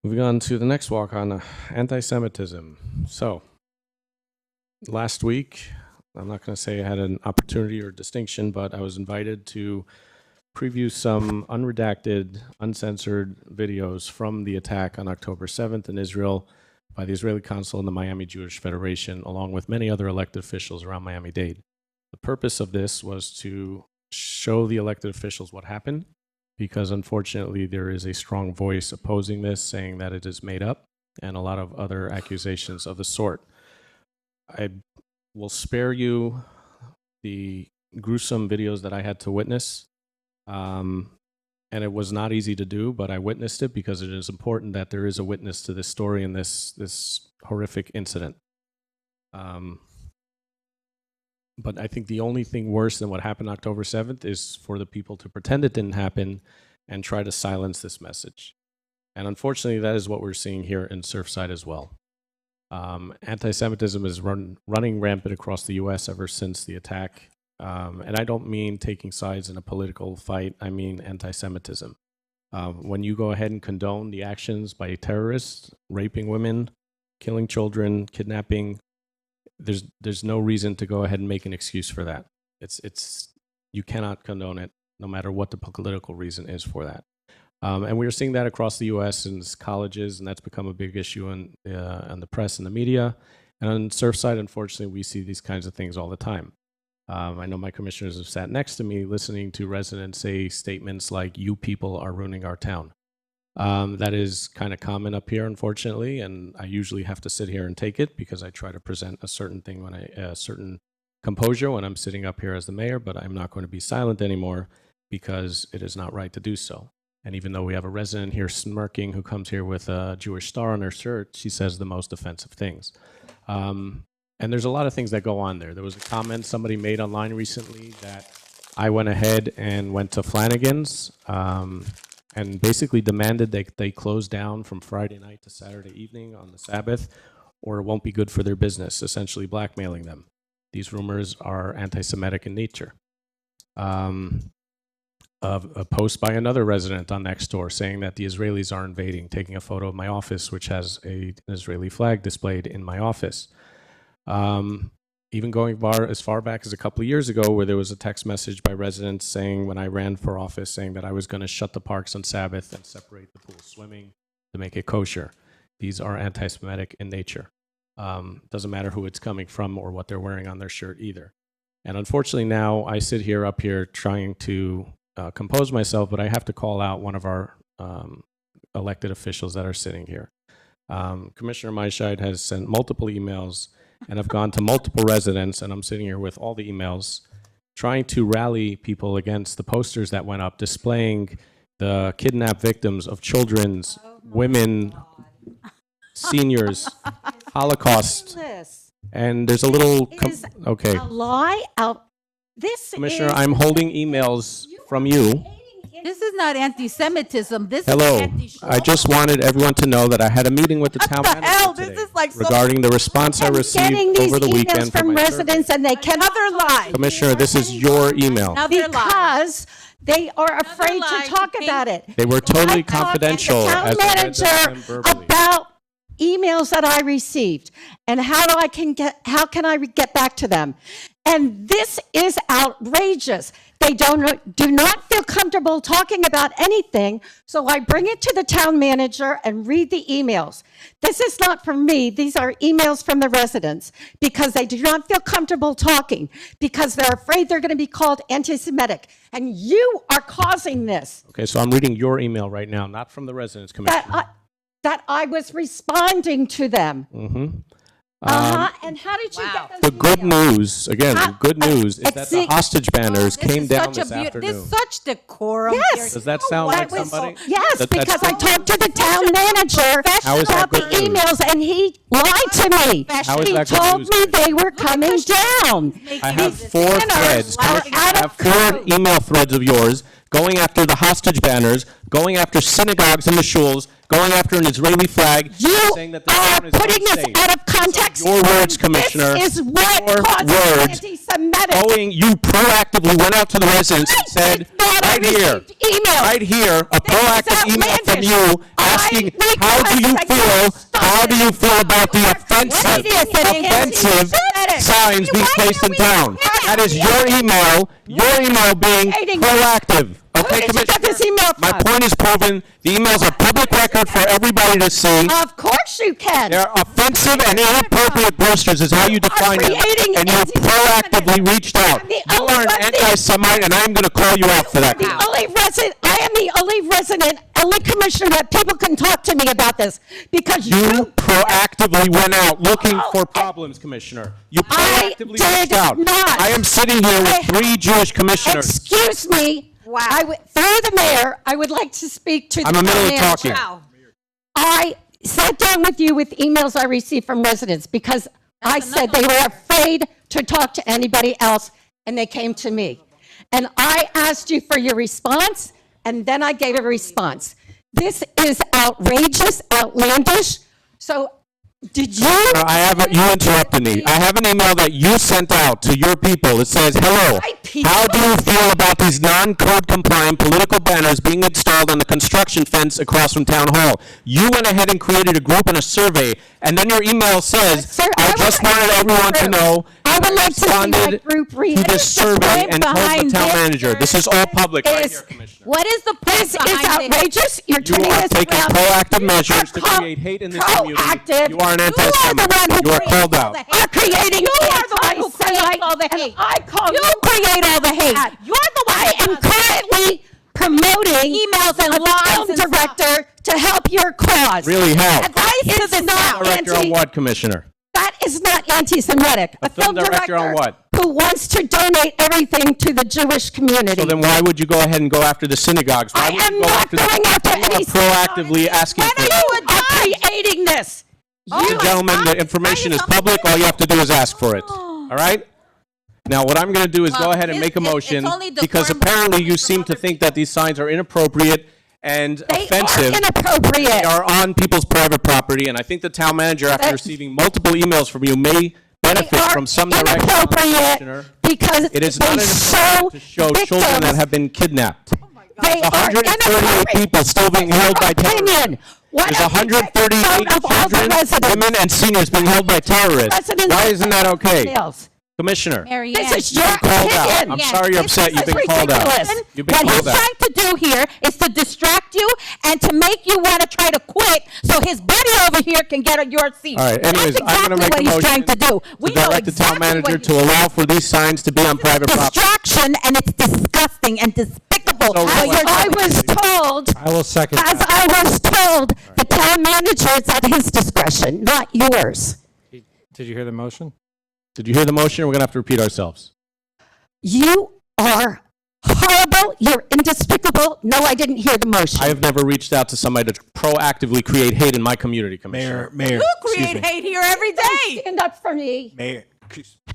Moving on to the next walk on anti-Semitism. So, last week, I'm not going to say I had an opportunity or distinction, but I was invited to preview some unredacted, uncensored videos from the attack on October 7th in Israel by the Israeli consul and the Miami Jewish Federation, along with many other elected officials around Miami-Dade. The purpose of this was to show the elected officials what happened, because unfortunately there is a strong voice opposing this, saying that it is made up, and a lot of other accusations of the sort. I will spare you the gruesome videos that I had to witness, and it was not easy to do, but I witnessed it because it is important that there is a witness to this story and this horrific incident. But I think the only thing worse than what happened October 7th is for the people to pretend it didn't happen and try to silence this message. And unfortunately, that is what we're seeing here in Surfside as well. Anti-Semitism is running rampant across the U.S. ever since the attack. And I don't mean taking sides in a political fight. I mean anti-Semitism. When you go ahead and condone the actions by terrorists, raping women, killing children, kidnapping, there's no reason to go ahead and make an excuse for that. You cannot condone it, no matter what the political reason is for that. And we're seeing that across the U.S. in colleges, and that's become a big issue in the press and the media. And on Surfside, unfortunately, we see these kinds of things all the time. I know my commissioners have sat next to me listening to residents say statements like, "You people are ruining our town." That is kind of common up here, unfortunately, and I usually have to sit here and take it because I try to present a certain thing a certain composure when I'm sitting up here as the mayor, but I'm not going to be silent anymore because it is not right to do so. And even though we have a resident here smirking who comes here with a Jewish star on her shirt, she says the most offensive things. And there's a lot of things that go on there. There was a comment somebody made online recently that I went ahead and went to Flanagan's and basically demanded that they close down from Friday night to Saturday evening on the Sabbath, or it won't be good for their business, essentially blackmailing them. These rumors are anti-Semitic in nature. A post by another resident on Nextdoor saying that the Israelis are invading, taking a photo of my office, which has an Israeli flag displayed in my office. Even going as far back as a couple of years ago, where there was a text message by residents saying, when I ran for office, saying that I was going to shut the parks on Sabbath and separate the pool swimming to make it kosher. These are anti-Semitic in nature. Doesn't matter who it's coming from or what they're wearing on their shirt either. And unfortunately now I sit here up here trying to compose myself, but I have to call out one of our elected officials that are sitting here. Commissioner Maischeid has sent multiple emails, and I've gone to multiple residents, and I'm sitting here with all the emails, trying to rally people against the posters that went up displaying the kidnapped victims of children's, women, seniors, Holocaust. And there's a little, okay. A lie out. This Commissioner, I'm holding emails from you. This is not anti-Semitism. This Hello. is anti-show. I just wanted everyone to know that I had a meeting with the town manager today This is like regarding the response I received over the weekend from residents, survey. and they cannot lie Commissioner, this is your email. because they are afraid to talk about it. They were totally I talked confidential to as the I town read them manager verbally. about emails that I received and how can I get back to them. And this is outrageous. They do not feel comfortable talking about anything, so I bring it to the town manager and read the emails. This is not from me. These are emails from the residents because they do not feel comfortable talking because they're afraid they're going to be called anti-Semitic. And you are causing this. Okay, so I'm reading your email right now, not from the residents, Commissioner. That I was responding to them. And how did you get those The good emails? news, again, the good news is that the hostage banners came down this This afternoon. is such decorum. Yes. here. Does that sound like somebody? Yes, That's because I true. talked to the town manager How is that about the good news? emails, and he lied to me. How is He that good told news? me they were coming down. I have These 4 sinners threads. are Commissioner, I out have of 4 code. email threads of yours going after the hostage banners, going after synagogues and the shuls, going after an Israeli flag, You saying that the are town is putting this unsafe. out of context. Your words, Commissioner. This is what Your causes words. anti-Semitic. You proactively went out to the residents and I said, did not. I right here, received emails. right here, a proactive email from outlandish. you asking, how do you feel about the offensive signs being placed in town? That is your email being proactive. Okay, Where did you get this email My from? point is proven. The emails are public record for everybody to see. Of course you can. They're offensive and inappropriate posters is how you define them. creating And you anti-Semitic. proactively reached out. I'm the You only are an one anti-Semite, and I'm going to call you out for that. I am the only commissioner that people can talk to me about this because You proactively went out looking for problems, Commissioner. You I proactively did reached out. not. I am sitting here with 3 Jewish commissioners. Excuse me. Wow. Through the mayor, I would like to speak to the I'm in the middle of manager. talking. Wow. I sat down with you with emails I received from residents because I said they were afraid to talk to anybody else, and they came to me. And I asked you for your response, and then I gave a response. This is outrageous, outlandish. So did you? You interrupted me. I have an email that you sent out to your people. It says, hello, My people? how do you feel about these non-code compliant political banners being installed on the construction fence across from Town Hall? You went ahead and created a group and a survey, and then your email says, Sir, I just wanted everyone to know I would like to see my responded group read to it. this survey and told the behind town this, manager. This is all public right Is- here, Commissioner. What is the point This is behind this? outrageous. You're You turning are this taking around. proactive You measures to are create hate in this community. proactive. You are an You are the anti-Semite. one who You are creates called all out. the hate. Are creating You are the one who creates anti-Semite, all the and hate. I call You create all the hate. You're the one I who am does it. currently promoting Emails and a lies film and stuff. director to help your cause. Really help. That to is this not Director on anti. what, Commissioner? That is not anti-Semitic. A film director on what? Who wants to donate everything to the Jewish community. So then why would you go ahead and go after the synagogues? Why I would am you go not after going after You are any proactively asking When for are it. you You are creating this. Ladies and gentlemen, the information is public. All you have to do is ask for it. All right? Now, what I'm going to do is go Well, ahead and make a it's motion only the because form- apparently you seem to think that these signs are inappropriate and They offensive. are inappropriate. They are on people's private property, and I think the town manager, after They- receiving multiple emails from you, may They benefit are from some direction on the inappropriate Commissioner. because It is they not show to show children that victims. have been kidnapped. They are 138 inappropriate. people still being held by terrorists. Opinion. Why There's don't you take the 138 vote of all the children, residents? women, and seniors being held by terrorists. Residents Why isn't that okay? Emails. Commissioner, Mary This Ann, is your called out. opinion. I'm sorry you're upset. You've been called out. ridiculous. You've been what he's called out. trying to do here is to distract you and to make you want to try to quit so his buddy over here can get your seat. All right, anyways, That's I'm exactly going to make what a he's motion trying to do. We to know direct the town exactly manager what to allow for these signs to be on private property. distraction, and it's disgusting and despicable. So what what- you're I doing. was told, I will second as that. I was told, the town manager is at his discretion, not yours. Did you hear the motion? Did you hear the motion? We're going to have to repeat ourselves. You are horrible. You're indespicable. No, I didn't hear the motion. I have never reached out to somebody to proactively create hate in my community, Commissioner. Mayor, You create hate here every day. Stand up for me. Mayor,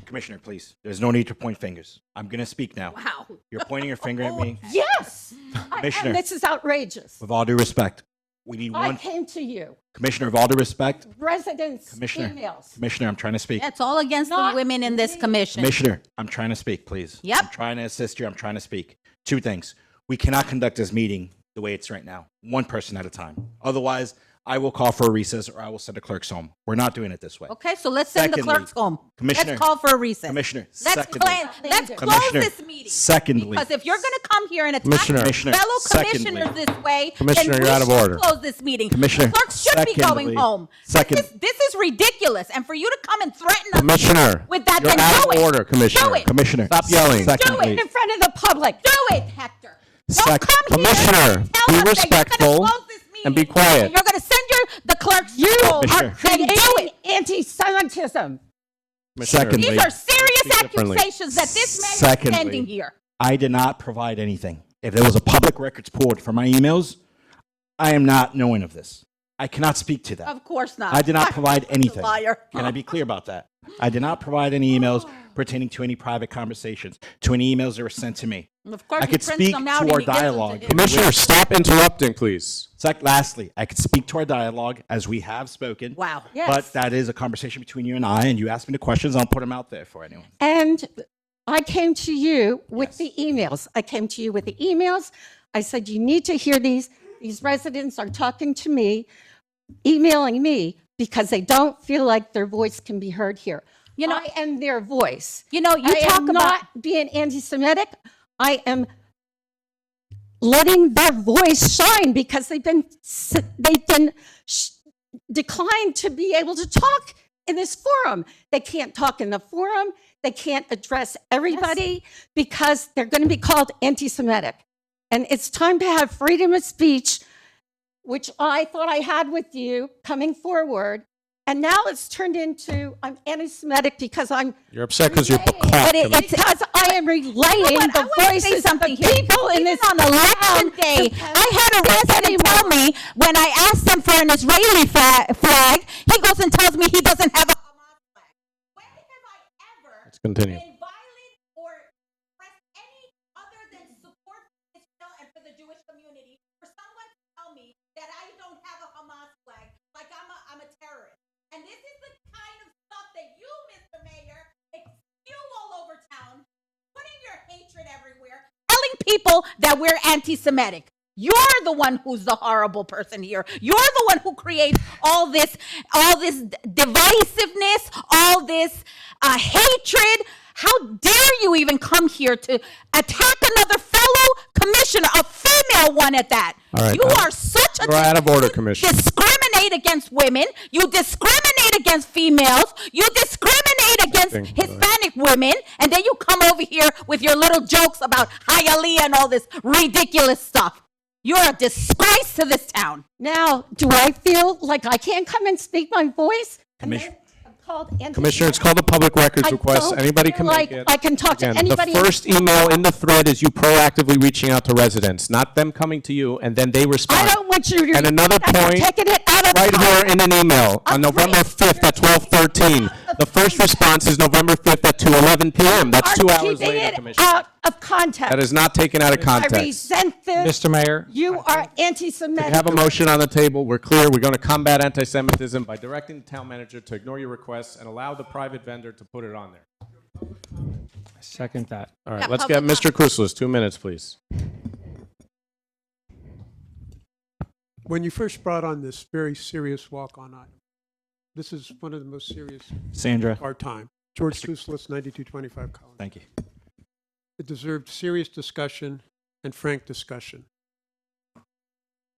Commissioner, please. There's no need to point fingers. I'm going to speak now. Wow. You're pointing your finger at me. Yes. Commissioner. And this is outrageous. With all due respect, we need I one. came to you. Commissioner, with all due respect, Residents' Commissioner. emails. Commissioner, I'm trying to speak. It's all against the Not women in this commission. Commissioner, I'm trying to speak, please. Yep. I'm trying to assist you. I'm trying to speak. Two things. We cannot conduct this meeting the way it's right now, one person at a time. Otherwise, I will call for a recess or I will send the clerks home. We're not doing it this way. Okay, so let's send the Secondly, clerks home. Commissioner. Let's call for a recess. Commissioner, Let's, secondly. let's close Commissioner, this meeting. secondly. Because if you're going to come here and attack Commissioner. fellow Secondly. commissioners this way, Commissioner, then you're we out of should order. close this meeting. Commissioner, The clerks should be secondly. going home. Second. This is ridiculous. And for you to come and threaten us Commissioner, with that, you're then out do of it. order, Commissioner. Do it. Commissioner. Stop yelling. Do Secondly. it. In front of the public. Do it, Hector. Don't Sec- come here Commissioner, and tell be us that you're respectful gonna close this meeting and be quiet. And you're going to send the clerks You home. are Commissioner. Then do creating it. anti-Semitism. Commissioner, Secondly. These are serious Speak differently. accusations that this man is Secondly. standing here. I did not provide anything. If there was a public records pulled for my emails, I am not knowing of this. I cannot speak to that. Of course not. I did not provide anything. Liar. Can I be clear about that? I did not provide any emails. pertaining to any private conversations, to any emails that were sent to me. Of course, I he could prints speak them out to and our he gives them to dialogue. him. Commissioner, stop interrupting, please. Lastly, I could speak to our dialogue as we have spoken. Wow. Yes. But that is a conversation between you and I, and you asked me the questions. I'll put them out there for anyone. And I came to you with the emails. I said, you need to hear these. These residents are talking to me, emailing me, because they don't feel like their voice can be heard here. You know- I am their voice. You know, you I talk am about not being anti-Semitic. I am letting their voice shine because they've been declined to be able to talk in this forum. They can't talk in the forum. They can't address everybody because they're going to be called anti-Semitic. And it's time to have freedom of speech, which I thought I had with you coming forward. And now it's turned into I'm anti-Semitic because I'm You're upset because you're relaying- caught. because I am relaying But I the wanna say voices of the something here. people in Even this on election town day, who have I had a resident anymore. tell me when I asked him for an Israeli flag, he goes and tells me he doesn't have a Hamas flag. When have I ever Let's continue. been violent or expressed any other than support for Israel and for the Jewish community for someone to tell me that I don't have a Hamas flag, like I'm a terrorist? And this is the kind of stuff that you, Mr. Mayor, spew all over town, putting your hatred everywhere, telling people that we're anti-Semitic. You're the one who's the horrible person here. You're the one who creates all this divisiveness, all this hatred. How dare you even come here to attack another fellow commissioner, a female one at that? All right, You are such a you're out of order, you Commissioner. discriminate against women. You discriminate against females. You discriminate against Interesting. Hispanic women. And then you come over here with your little jokes about Hialeah and all this ridiculous stuff. You're a disgrace to this town. Now, do I feel like I can't come and speak my voice? Commissioner- I'm called anti-Semitic? Commissioner, it's called a public records I request. don't Anybody feel can like make it. I can talk to Again, anybody the in first this email in the thread is you proactively reaching out to residents, not them coming to you and then they respond. I don't want you to. And another that's point, taking it out of right context. here in an email on November 5th at 12:13. The first response is November 5th at 2:11 p.m. That's Are 2 hours keeping later, it Commissioner. out of context. That is not taken out of I context. resent this. Mr. Mayor, You are We anti-Semitic. have a motion on the table. We're clear. We're going to combat anti-Semitism by directing the town manager to ignore your requests and allow the private vendor to put it on there. second that. All right, Yeah, let's get public Mr. Crusoe. 2 minutes, please. When you first brought on this very serious walk-on item, this is one of the most serious Sandra, of our time. George Touslis, 9225 Collins. thank you. It deserved serious discussion and frank discussion.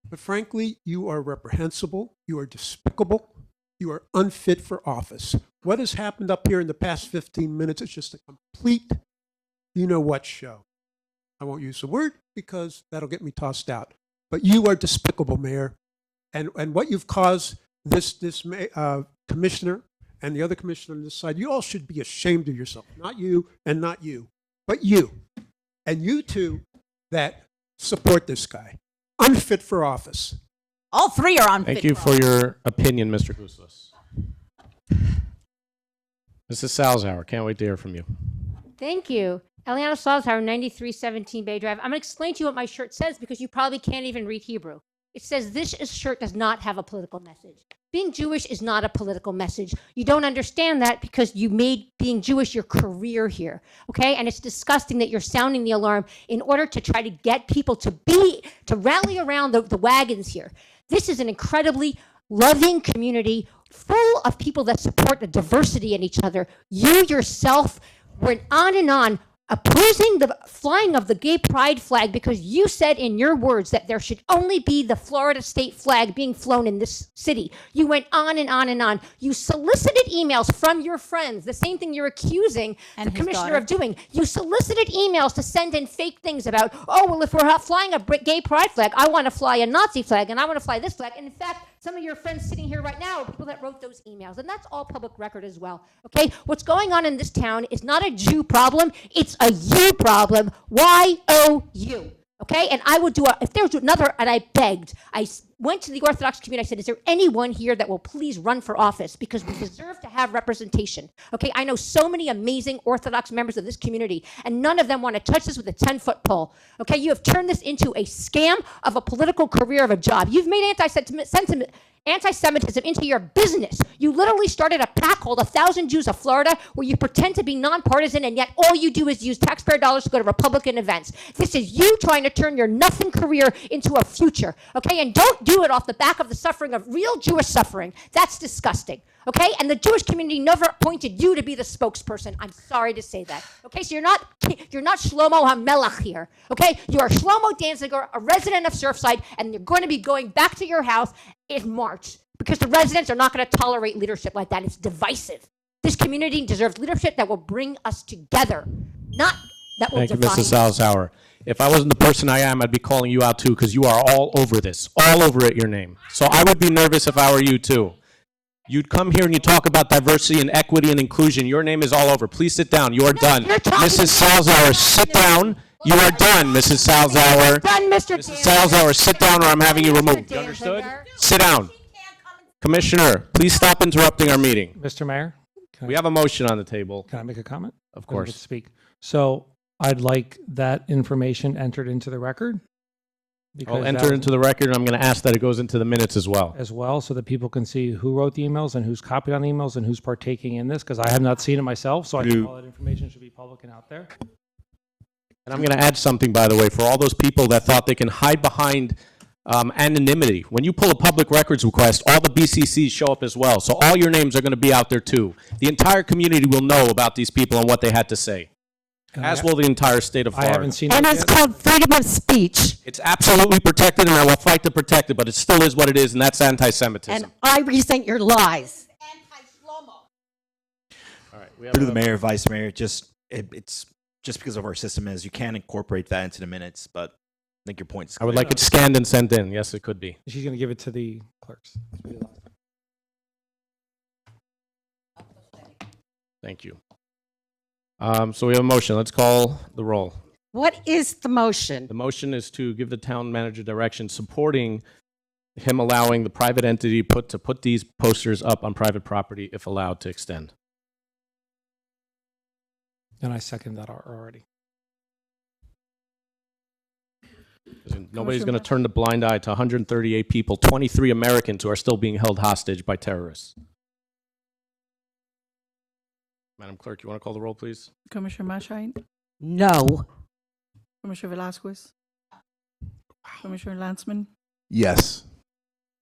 But frankly, you are reprehensible, you are despicable, you are unfit for office. What has happened up here in the past 15 minutes is just a complete you-know-what show. I won't use the word because that'll get me tossed out. But you are despicable, Mayor. And what you've caused this commissioner and the other commissioner on this side, you all should be ashamed of yourself. Not you and not you, but you. And you two that support this guy. Unfit for office. All three are unfit. Thank you for your opinion, Mr. Crusoe. Mrs. Salzauer, can't wait to hear from you. Thank you. Eliana Salzhauer, 9317 Bay Drive. I'm going to explain to you what my shirt says because you probably can't even read Hebrew. It says this shirt does not have a political message. Being Jewish is not a political message. You don't understand that because you made being Jewish your career here, okay? And it's disgusting that you're sounding the alarm in order to try to get people to rally around the wagons here. This is an incredibly loving community full of people that support the diversity in each other. You yourself went on and on opposing the flying of the gay pride flag because you said in your words that there should only be the Florida state flag being flown in this city. You went on and on and on. You solicited emails from your friends, the same thing you're accusing And the his commissioner daughter. of doing. You solicited emails to send in fake things about, oh, well, if we're flying a gay pride flag, I want to fly a Nazi flag and I want to fly this flag. And in fact, some of your friends sitting here right now are people that wrote those emails. And that's all public record as well. Okay? What's going on in this town is not a Jew problem. It's a you problem. Y-O-U. Okay? And I would do if there's another, and I begged, I went to the Orthodox community. I said, is there anyone here that will please run for office? Because we deserve to have representation. Okay, I know so many amazing Orthodox members of this community, and none of them want to touch this with a 10-foot pole. Okay, you have turned this into a scam of a political career of a job. You've made anti-Semitism into your business. You literally started a PAC called 1,000 Jews of Florida, where you pretend to be nonpartisan, and yet all you do is use taxpayer dollars to go to Republican events. This is you trying to turn your nothing career into a future, okay? And don't do it off the back of the suffering of real Jewish suffering. That's disgusting, okay? And the Jewish community never appointed you to be the spokesperson. I'm sorry to say that, okay? So you're not Shlomo HaMelech here, okay? You are Shlomo Danzinger, a resident of Surfside, and you're going to be going back to your house in March, because the residents are not going to tolerate leadership like that. It's divisive. This community deserves leadership that will bring us together, not that will Thank you, divide Mrs. us. Salzauer. If I wasn't the person I am, I'd be calling you out too, because you are all over this, all over it, your name. So I would be nervous if I were you too. You'd come here and you talk about diversity and equity and inclusion. Your name is all over. Please sit down. You are done. you're talking Mrs. Salzauer, sit down. You are done, Mrs. Salzauer. Done, Mr. Mrs. Salzauer, sit down or I'm having you removed. You understood? Sit down. Commissioner, please stop interrupting our meeting. Mr. Mayor, We have a motion on the table. can I make a comment? Of Or do I get to course. speak. So I'd like that information entered into the record. I'll that enter was- into the record, and I'm going to ask that it goes into the minutes as well. as well, so that people can see who wrote the emails and who's copied on the emails and who's partaking in this, because I have not seen it myself, so I think all that information should be public and out there. And I'm going to add something, by the way, for all those people that thought they can hide behind anonymity. When you pull a public records request, all the BCCs show up as well. So all your names are going to be out there too. The entire community will know about these people and what they had to say, as will the entire state of I Florida. haven't seen And it it's yet. called freedom of speech. It's absolutely protected, and I will fight to protect it, but it still is what it is, and that's anti-Semitism. And I resent your lies. Anti-Shlomo. All right, we have Through the a- mayor, vice mayor, it's just because of our system is you can incorporate that into the minutes, but I think your point's I would clear. like it scanned and sent in. Yes, it could be. She's going to give it to the clerks. Thank you. So we have a motion. Let's call the roll. What is the motion? The motion is to give the town manager direction supporting him allowing the private entity to put these posters up on private property if allowed to extend. And I second that already. Nobody's going to turn the blind eye to 138 people, 23 Americans who are still being held hostage by terrorists. Madam Clerk, you want to call the roll, please? Commissioner Maschine, No. Commissioner Velasquez, Commissioner Landsman, Yes.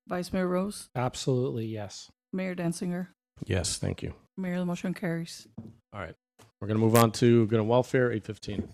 Vice Mayor Rose, Absolutely, yes. Mayor Danzinger, Yes, thank you. Mayor, the motion carries. All right. We're going to move on to good and welfare, 815.